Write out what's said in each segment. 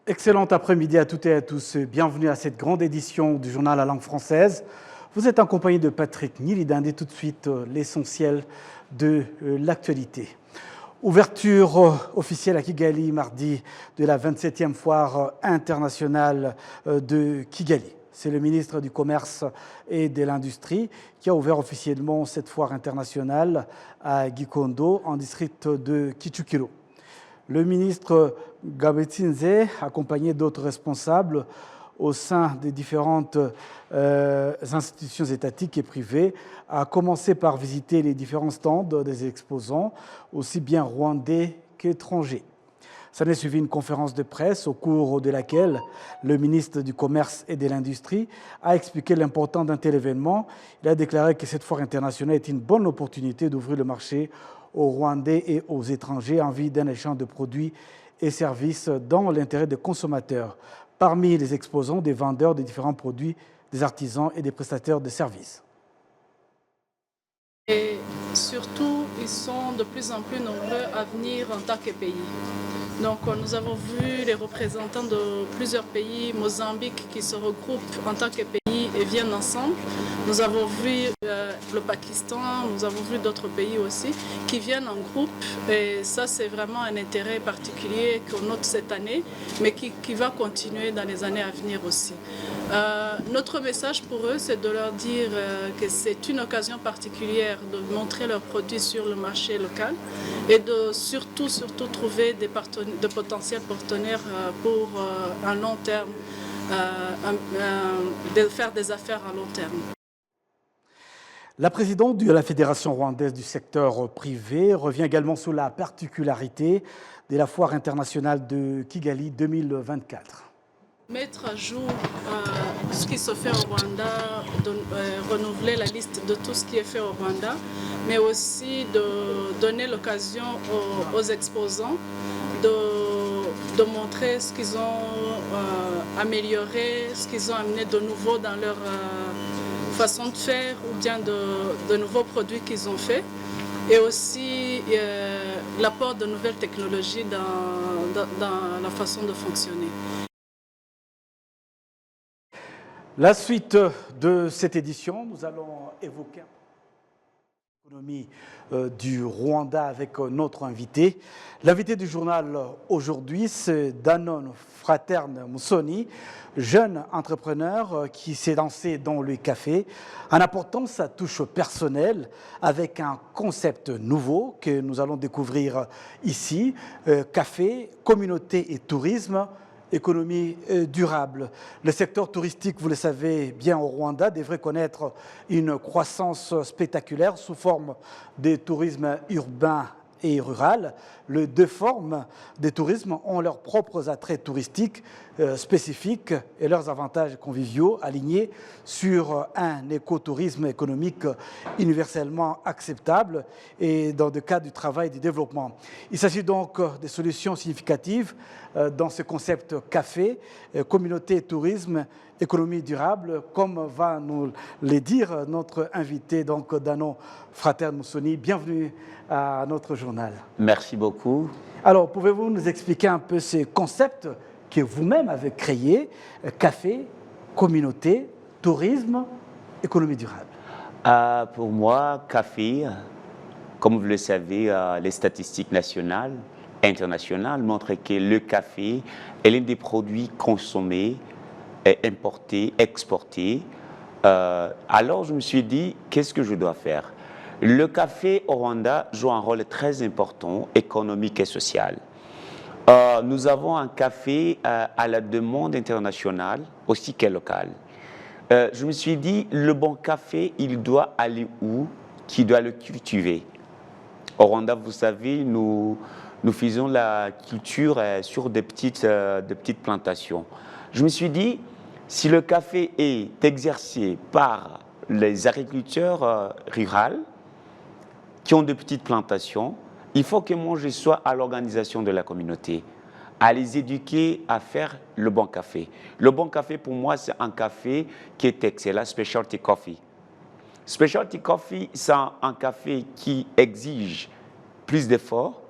Excellent après-midi à toutes et à tous. Bienvenue à cette grande édition du journal à langue française. Vous êtes en compagnie de Patrick Nilidinde et tout de suite l'essentiel de l'actualité. Ouverture officielle à Kigali mardi de la 27e foire internationale de Kigali. C'est le ministre du Commerce et de l'Industrie qui a ouvert officiellement cette foire internationale à Gikondo, en district de Kichukiro. Le ministre Gabetsinze, accompagné d'autres responsables au sein des différentes institutions étatiques et privées, a commencé par visiter les différents stands des exposants, aussi bien rwandais qu'étrangers. Ça a suivi une conférence de presse au cours de laquelle le ministre du Commerce et de l'Industrie a expliqué l'importance d'un tel événement. Il a déclaré que cette foire internationale est une bonne opportunité d'ouvrir le marché aux Rwandais et aux étrangers en vue d'un échange de produits et services dans l'intérêt des consommateurs. Parmi les exposants, des vendeurs de différents produits, des artisans et des prestataires de services. Et surtout, ils sont de plus en plus nombreux à venir en tant que pays. Donc nous avons vu les représentants de plusieurs pays, Mozambique, qui se regroupent en tant que pays et viennent ensemble. Nous avons vu le Pakistan, nous avons vu d'autres pays aussi qui viennent en groupe. Et ça, c'est vraiment un intérêt particulier qu'on note cette année, mais qui va continuer dans les années à venir aussi. Notre message pour eux, c'est de leur dire que c'est une occasion particulière de montrer leurs produits sur le marché local et de surtout trouver de potentiels partenaires pour un long terme, de faire des affaires à long terme. La présidente de la Fédération rwandaise du secteur privé revient également sur la particularité de la foire internationale de Kigali 2024. Mettre à jour ce qui se fait au Rwanda, renouveler la liste de tout ce qui est fait au Rwanda, mais aussi de donner l'occasion aux exposants de montrer ce qu'ils ont amélioré, ce qu'ils ont amené de nouveau dans leur façon de faire ou bien de nouveaux produits qu'ils ont faits, et aussi l'apport de nouvelles technologies dans la façon de fonctionner. La suite de cette édition, nous allons évoquer l'économie du Rwanda avec notre invité. L'invité du journal aujourd'hui, c'est Danone Fraterne Musoni, jeune entrepreneur qui s'est lancé dans le café en apportant sa touche personnelle avec un concept nouveau que nous allons découvrir ici, café, communauté et tourisme. Économie durable. Le secteur touristique, vous le savez bien, au Rwanda, devrait connaître une croissance spectaculaire sous forme de tourisme urbain et rural. Les deux formes de tourisme ont leurs propres attraits touristiques spécifiques et leurs avantages conviviaux alignés sur un écotourisme économique universellement acceptable et dans le cadre du travail et du développement. Il s'agit donc de solutions significatives dans ce concept café, communauté et tourisme, économie durable, comme va nous le dire notre invité, donc Danone Fraterne Musoni. Bienvenue à notre journal. Merci beaucoup. Alors, pouvez-vous nous expliquer un peu ces concepts que vous-même avez créés, café, communauté, tourisme, économie durable? Pour moi, café, comme vous le savez, les statistiques nationales, internationales montrent que le café est l'un des produits consommés, importés, exportés. Alors, je me suis dit, qu'est-ce que je dois faire? Le café au Rwanda joue un rôle très important, économique et social. Nous avons un café à la demande internationale, aussi qu'à local. Je me suis dit, le bon café, il doit aller où? Qui doit le cultiver? Au Rwanda, vous savez, nous faisons la culture sur des petites plantations. Je me suis dit, si le café est exercé par les agriculteurs ruraux, qui ont de petites plantations, il faut que moi je sois à l'organisation de la communauté, à les éduquer à faire le bon café. Le bon café, pour moi, c'est un café qui est excellent, specialty coffee. Specialty coffee, c'est un café qui exige plus d'efforts,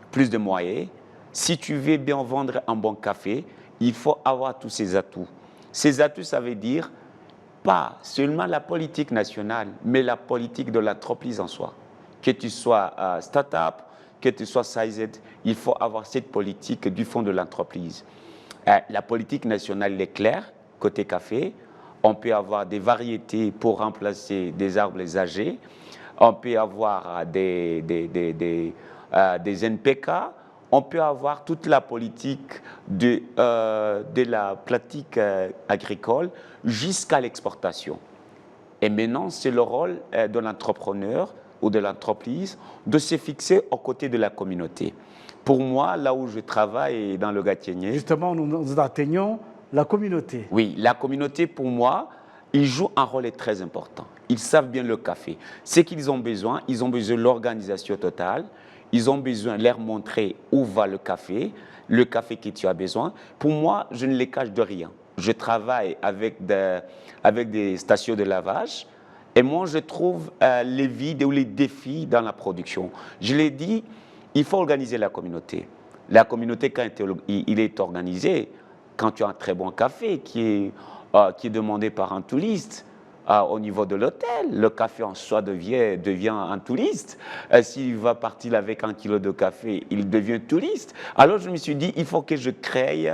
plus de moyens, Si tu veux bien vendre un bon café, il faut avoir tous ces atouts. Ces atouts, ça veut dire pas seulement la politique nationale, mais la politique de l'entreprise en soi. Que tu sois start-up, que tu sois sized, il faut avoir cette politique du fond de l'entreprise. La politique nationale est claire, côté café. On peut avoir des variétés pour remplacer des arbres âgés. On peut avoir des NPK. On peut avoir toute la politique de la pratique agricole jusqu'à l'exportation. Et maintenant, c'est le rôle de l'entrepreneur ou de l'entreprise de se fixer aux côtés de la communauté. Pour moi, là où je travaille dans le Gatinier... Justement, nous atteignons la communauté. Oui, la communauté, pour moi, ils jouent un rôle très important. Ils savent bien le café. Ce qu'ils ont besoin, ils ont besoin de l'organisation totale. Ils ont besoin de leur montrer où va le café que tu as besoin. Pour moi, je ne les cache de rien. Je travaille avec des stations de lavage. Et moi, je trouve les vides ou les défis dans la production. Je l'ai dit, il faut organiser la communauté. La communauté, quand il est organisé, quand tu as un très bon café qui est demandé par un touriste, au niveau de l'hôtel, le café en soi devient un touriste. S'il va partir avec 1 kilo de café, il devient touriste. Alors je me suis dit, il faut que je crée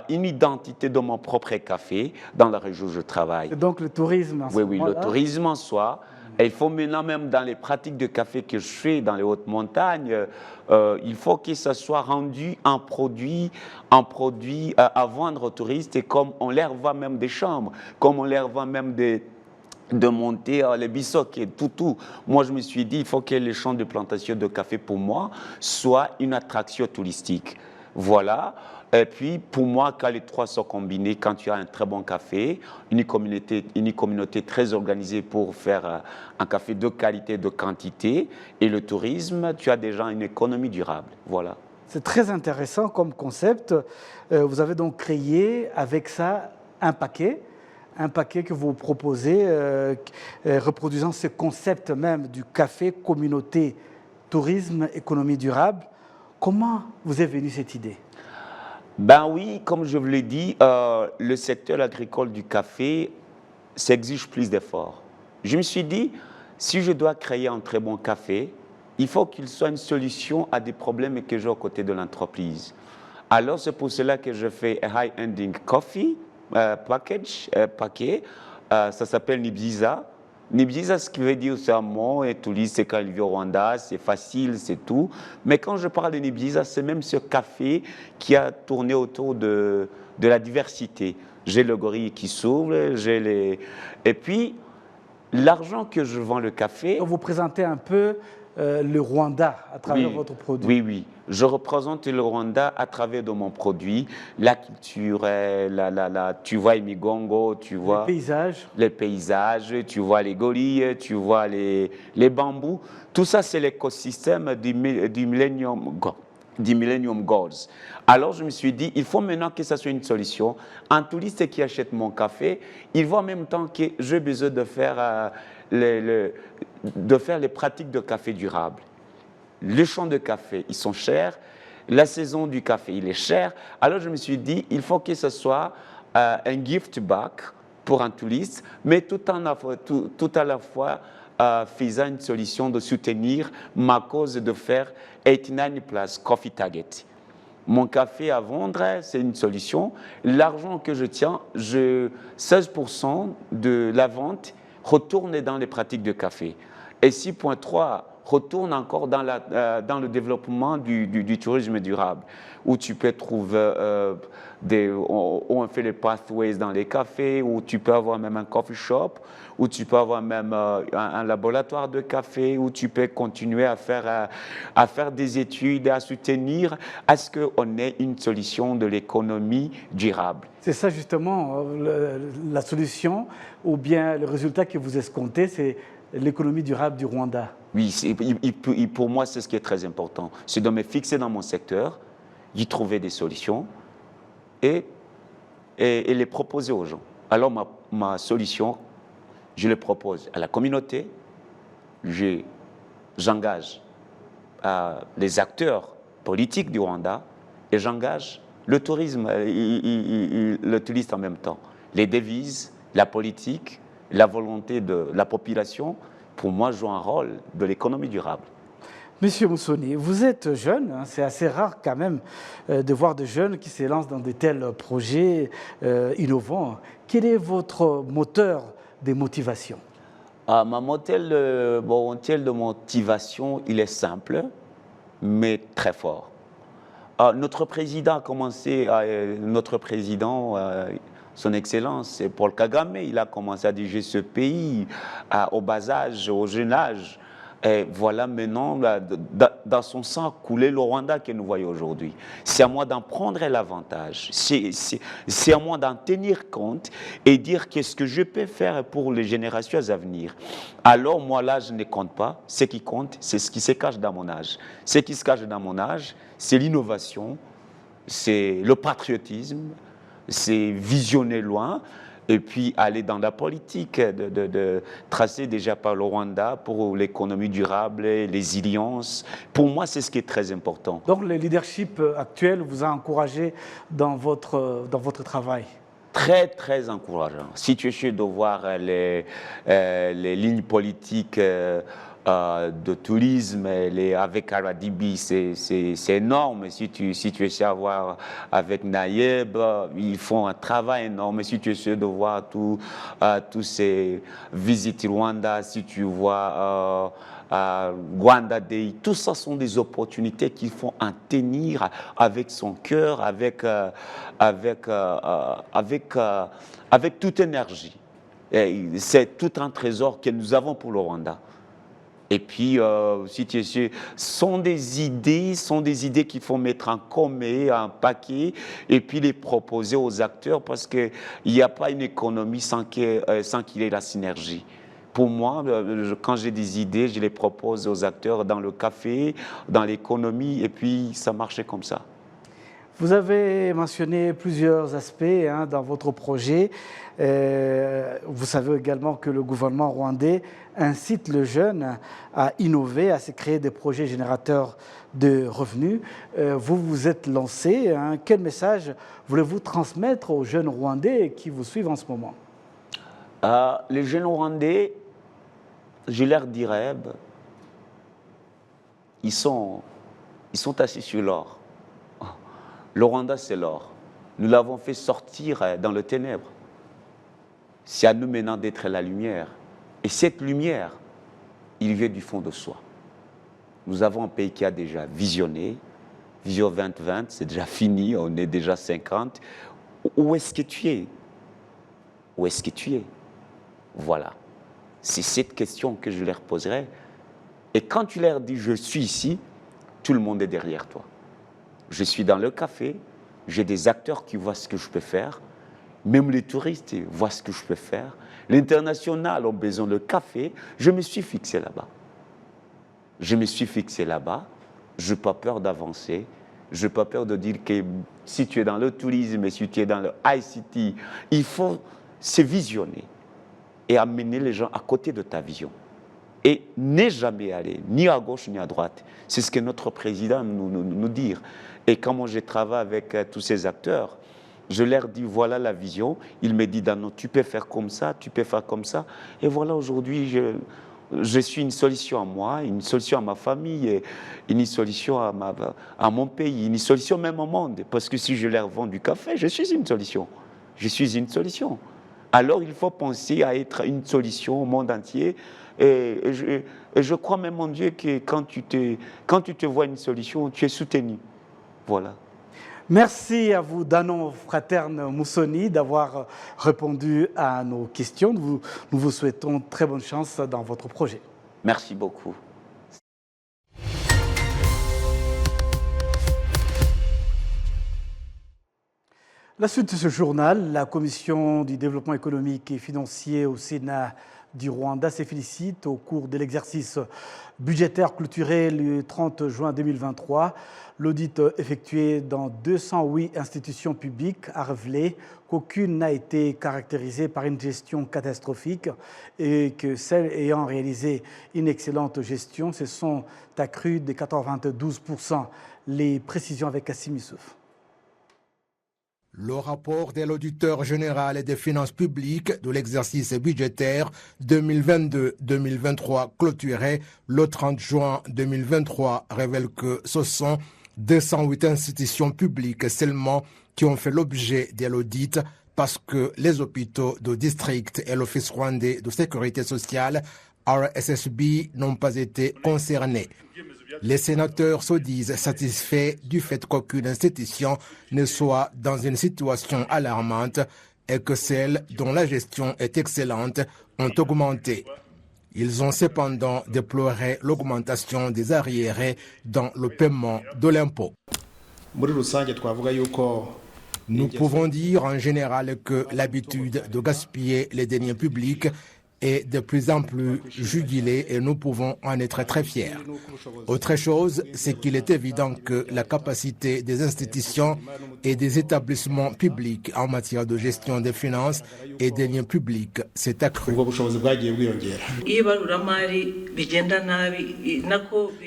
une identité de mon propre café dans la région où je travaille. Et donc le tourisme en soi. Oui, le tourisme en soi. Et il faut maintenant, même dans les pratiques de café que je fais dans les hautes montagnes, il faut que ça soit rendu un produit à vendre aux touristes. Et comme on leur vend même des chambres, comme on leur vend même de monter les bissocs et tout. Moi, je me suis dit, il faut que les champs de plantation de café, pour moi, soient une attraction touristique. Voilà. Et puis, pour moi, quand les trois sont combinés, quand tu as un très bon café, une communauté très organisée pour faire un café de qualité, de quantité, et le tourisme, tu as déjà une économie durable. Voilà. C'est très intéressant comme concept. Vous avez donc créé avec ça un paquet que vous proposez, reproduisant ce concept même du café, communauté, tourisme, économie durable. Comment vous est venue cette idée? Ben oui, comme je vous l'ai dit, le secteur agricole du café s'exige plus d'efforts. Je me suis dit, si je dois créer un très bon café, il faut qu'il soit une solution à des problèmes que j'ai aux côtés de l'entreprise. Alors, c'est pour cela que je fais un high-ending coffee paquet. Ça s'appelle Nibziza. Nibziza, ce qui veut dire, c'est un mot, et tout c'est quand il vit au Rwanda, c'est facile, c'est tout. Mais quand je parle de Nibziza, c'est même ce café qui a tourné autour de la diversité. J'ai le gorille qui s'ouvre, et puis, l'argent que je vends le café... Vous présentez un peu le Rwanda à travers votre produit. Oui. Je représente le Rwanda à travers de mon produit, la culture, tu vois les migongo, tu vois les paysages, tu vois les gorilles, tu vois les bambous. Tout ça, c'est l'écosystème du Millennium Goals. Alors, je me suis dit, il faut maintenant que ça soit une solution. Un touriste qui achète mon café, il voit en même temps que j'ai besoin de faire les pratiques de café durable. Les champs de café, ils sont chers. La saison du café, il est cher. Alors, je me suis dit, il faut que ce soit un gift back pour un touriste, mais tout à la fois faisant une solution de soutenir ma cause de faire 89 Plus Coffee Target. Mon café à vendre, c'est une solution. L'argent que je tiens, 16% de la vente retourne dans les pratiques de café. Et 6,3 retourne encore dans le développement du tourisme durable, où tu peux trouver où on fait les pathways dans les cafés, où tu peux avoir même un coffee shop, où tu peux avoir même un laboratoire de café, où tu peux continuer à faire des études, à soutenir à ce qu'on ait une solution de l'économie durable. C'est ça justement la solution, ou bien le résultat que vous escomptez, c'est l'économie durable du Rwanda. Oui, pour moi, c'est ce qui est très important. C'est de me fixer dans mon secteur, y trouver des solutions et les proposer aux gens. Alors, ma solution, je les propose à la communauté, j'engage les acteurs politiques du Rwanda et j'engage le tourisme, le touriste en même temps. Les devises, la politique, la volonté de la population, pour moi, jouent un rôle de l'économie durable. Monsieur Moussoni, vous êtes jeune, hein, c'est assez rare quand même de voir des jeunes qui se lancent dans de tels projets innovants. Quel est votre moteur de motivation? Mon moteur de motivation, il est simple, mais très fort. Notre président a commencé, son Excellence Paul Kagame, il a commencé à diriger ce pays au bas âge, au jeune âge. Et voilà maintenant, dans son sang, couler le Rwanda que nous voyons aujourd'hui. C'est à moi d'en prendre l'avantage. C'est à moi d'en tenir compte et dire qu'est-ce que je peux faire pour les générations à venir. Alors, moi, l'âge ne compte pas. Ce qui compte, c'est ce qui se cache dans mon âge. Ce qui se cache dans mon âge, c'est l'innovation, c'est le patriotisme, c'est visionner loin. Et puis aller dans la politique, de tracer déjà par le Rwanda pour l'économie durable, les résilience. Pour moi, c'est ce qui est très important. Donc le leadership actuel vous a encouragé dans votre travail? Très, très encourageant. Si tu essaies de voir les lignes politiques de tourisme avec Aradibi, c'est énorme. Si tu essaies de voir avec Naïeb, ils font un travail énorme. Si tu essaies de voir tous ces visites Rwanda, si tu vois Rwanda Day, tout ça sont des opportunités qu'il faut en tenir avec son cœur, avec toute énergie. C'est tout un trésor que nous avons pour le Rwanda. Et puis, si tu sais, sont des idées qu'il faut mettre en commun, en paquet, et puis les proposer aux acteurs, parce qu'il n'y a pas une économie sans qu'il y ait la synergie. Pour moi, quand j'ai des idées, je les propose aux acteurs dans le café, dans l'économie, et puis ça marchait comme ça. Vous avez mentionné plusieurs aspects dans votre projet. Vous savez également que le gouvernement rwandais incite les jeunes à innover, à se créer des projets générateurs de revenus. Vous vous êtes lancé. Quel message voulez-vous transmettre aux jeunes Rwandais qui vous suivent en ce moment? Les jeunes Rwandais, je leur dirais, ils sont assis sur l'or. Le Rwanda, c'est l'or. Nous l'avons fait sortir dans le ténèbres. C'est à nous maintenant d'être la lumière. Et cette lumière, il vient du fond de soi. Nous avons un pays qui a déjà visionné. Vision 2020, c'est déjà fini, on est déjà 50. Où est-ce que tu es? Où est-ce que tu es? Voilà. C'est cette question que je leur poserai. Et quand tu leur dis « je suis ici », tout le monde est derrière toi. Je suis dans le café, j'ai des acteurs qui voient ce que je peux faire, même les touristes voient ce que je peux faire. L'international a besoin de café, je me suis fixé là-bas. Je me suis fixé là-bas, je n'ai pas peur d'avancer, je n'ai pas peur de dire que si tu es dans le tourisme et si tu es dans le ICT, il faut se visionner et amener les gens à côté de ta vision. Et n'est jamais aller ni à gauche ni à droite. C'est ce que notre président nous dit. Et quand moi je travaille avec tous ces acteurs, je leur dis voilà la vision. Il me dit non, tu peux faire comme ça, tu peux faire comme ça. Et voilà, aujourd'hui, je suis une solution à moi, une solution à ma famille, une solution à mon pays, une solution même au monde. Parce que si je leur vends du café, je suis une solution. Je suis une solution. Alors il faut penser à être une solution au monde entier. Et je crois même en Dieu que quand tu te vois une solution, tu es soutenu. Voilà. Merci à vous, Danon Fraterne Moussoni, d'avoir répondu à nos questions. Nous vous souhaitons très bonne chance dans votre projet. Merci beaucoup. La suite de ce journal, la Commission du développement économique et financier au Sénat du Rwanda se félicite au cours de l'exercice budgétaire clôturé le 30 juin 2023. L'audit effectué dans 208 institutions publiques a révélé qu'aucune n'a été caractérisée par une gestion catastrophique et que celles ayant réalisé une excellente gestion se sont accrues de 92%. Les précisions avec Kassim Youssouf. Le rapport de l'auditeur général des finances publiques de l'exercice budgétaire 2022-2023 clôturé le 30 juin 2023 révèle que ce sont 208 institutions publiques seulement qui ont fait l'objet de l'audit parce que les hôpitaux de district et l'Office rwandais de sécurité sociale, RSSB, n'ont pas été concernés. Les sénateurs se disent satisfaits du fait qu'aucune institution ne soit dans une situation alarmante et que celles dont la gestion est excellente ont augmenté. Ils ont cependant déploré l'augmentation des arriérés dans le paiement de l'impôt. Nous pouvons dire en général que l'habitude de gaspiller les deniers publics est de plus en plus jugulée et nous pouvons en être très fiers. Autre chose, c'est qu'il est évident que la capacité des institutions et des établissements publics en matière de gestion des finances et des liens publics s'est accrue.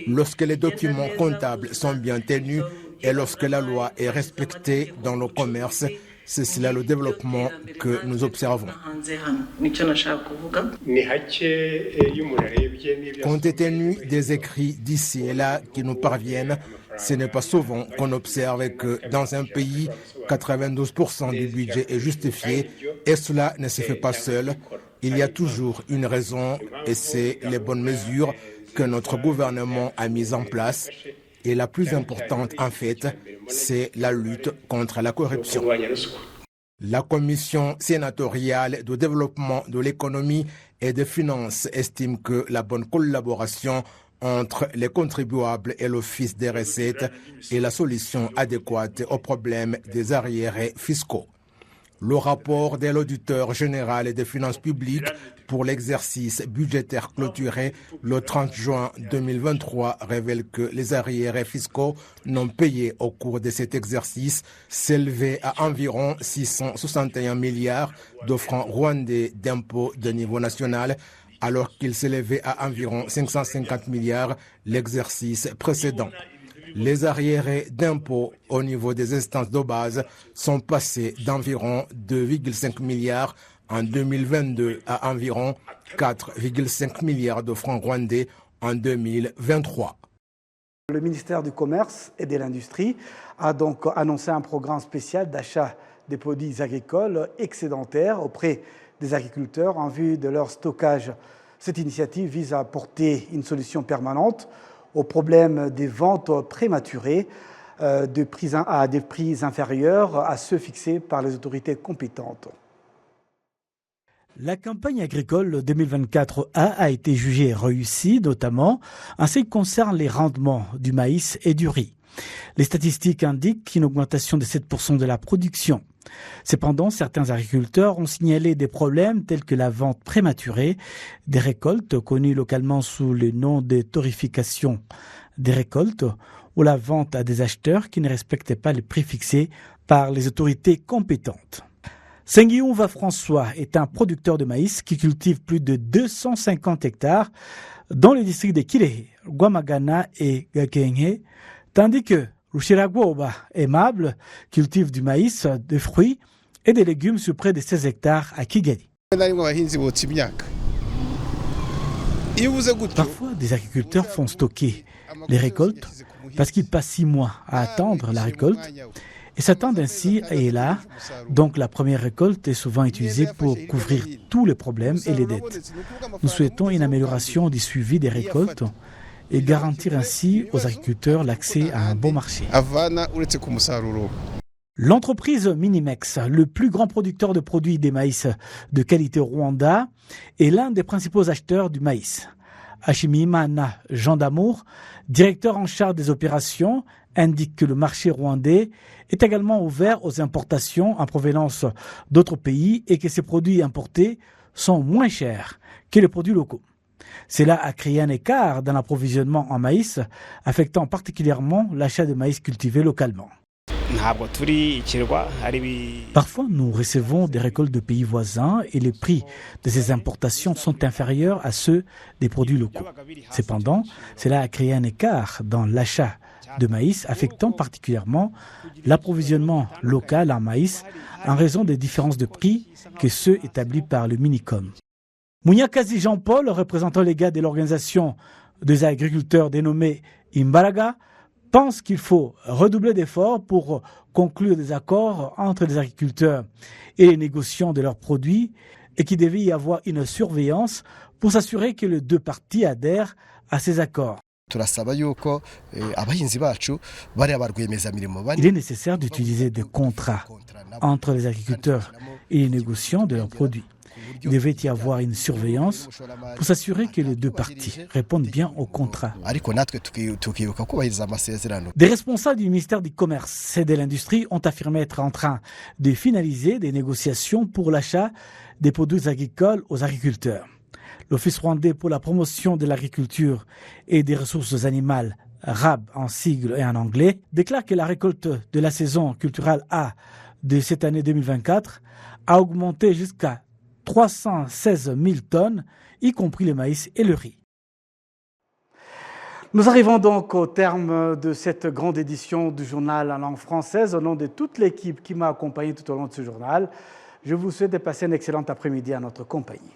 Lorsque les documents comptables sont bien tenus et lorsque la loi est respectée dans le commerce, c'est cela le développement que nous observons. Compte tenu des écrits d'ici et là qui nous parviennent, ce n'est pas souvent qu'on observe que dans un pays, 92% du budget est justifié et cela ne se fait pas seul. Il y a toujours une raison et c'est les bonnes mesures que notre gouvernement a mises en place. Et la plus importante, en fait, c'est la lutte contre la corruption. La commission sénatoriale de développement de l'économie et des finances estime que la bonne collaboration entre les contribuables et l'Office des recettes est la solution adéquate au problème des arriérés fiscaux. Le rapport de l'auditeur général des finances publiques pour l'exercice budgétaire clôturé le 30 juin 2023 révèle que les arriérés fiscaux non payés au cours de cet exercice s'élevaient à environ 661 milliards de francs rwandais d'impôts de niveau national, alors qu'ils s'élevaient à environ 550 milliards l'exercice précédent. Les arriérés d'impôts au niveau des instances de base sont passés d'environ 2,5 milliards en 2022 à environ 4,5 milliards de francs rwandais en 2023. Le ministère du Commerce et de l'Industrie a donc annoncé un programme spécial d'achat des produits agricoles excédentaires auprès des agriculteurs en vue de leur stockage. Cette initiative vise à apporter une solution permanente au problème des ventes prématurées à des prix inférieurs à ceux fixés par les autorités compétentes. La campagne agricole 2024A a été jugée réussie, notamment en ce qui concerne les rendements du maïs et du riz. Les statistiques indiquent une augmentation de 7% de la production. Cependant, certains agriculteurs ont signalé des problèmes tels que la vente prématurée des récoltes, connues localement sous le nom de torréfaction des récoltes, ou la vente à des acheteurs qui ne respectaient pas les prix fixés par les autorités compétentes. Sengiumva François est un producteur de maïs qui cultive plus de 250 hectares dans les districts de Kirehe, Rwamagana et Gakenke, tandis que Rushiragwoba Aimable cultive du maïs, des fruits et des légumes sur près de 16 hectares à Kigali. Parfois, des agriculteurs font stocker les récoltes parce qu'ils passent 6 mois à attendre la récolte et s'attendent ainsi et là. Donc la première récolte est souvent utilisée pour couvrir tous les problèmes et les dettes. Nous souhaitons une amélioration du suivi des récoltes et garantir ainsi aux agriculteurs l'accès à un bon marché. L'entreprise Minimex, le plus grand producteur de produits des maïs de qualité au Rwanda, est l'un des principaux acheteurs du maïs. Hashimimana Jean d'Amour, directeur en charge des opérations, indique que le marché rwandais est également ouvert aux importations en provenance d'autres pays et que ces produits importés sont moins chers que les produits locaux. Cela a créé un écart dans l'approvisionnement en maïs, affectant particulièrement l'achat de maïs cultivé localement. Parfois, nous recevons des récoltes de pays voisins et les prix de ces importations sont inférieurs à ceux des produits locaux. Cependant, cela a créé un écart dans l'achat de maïs, affectant particulièrement l'approvisionnement local en maïs en raison des différences de prix que ceux établis par le Minicom. Munyakazi Jean-Paul, représentant légal de l'organisation des agriculteurs dénommée Imbaraga, pense qu'il faut redoubler d'efforts pour conclure des accords entre les agriculteurs et les négociants de leurs produits et qu'il devait y avoir une surveillance pour s'assurer que les deux parties adhèrent à ces accords. Il est nécessaire d'utiliser des contrats entre les agriculteurs et les négociants de leurs produits. Il devait y avoir une surveillance pour s'assurer que les deux parties répondent bien au contrat. Des responsables du ministère du Commerce et de l'Industrie ont affirmé être en train de finaliser des négociations pour l'achat des produits agricoles aux agriculteurs. L'Office rwandais pour la promotion de l'agriculture et des ressources animales, RAB en sigle et en anglais, déclare que la récolte de la saison culturelle A de cette année 2024 a augmenté jusqu'à 316 000 tonnes, y compris le maïs et le riz. Nous arrivons donc au terme de cette grande édition du journal en langue française. Au nom de toute l'équipe qui m'a accompagné tout au long de ce journal, je vous souhaite de passer un excellent après-midi à notre compagnie.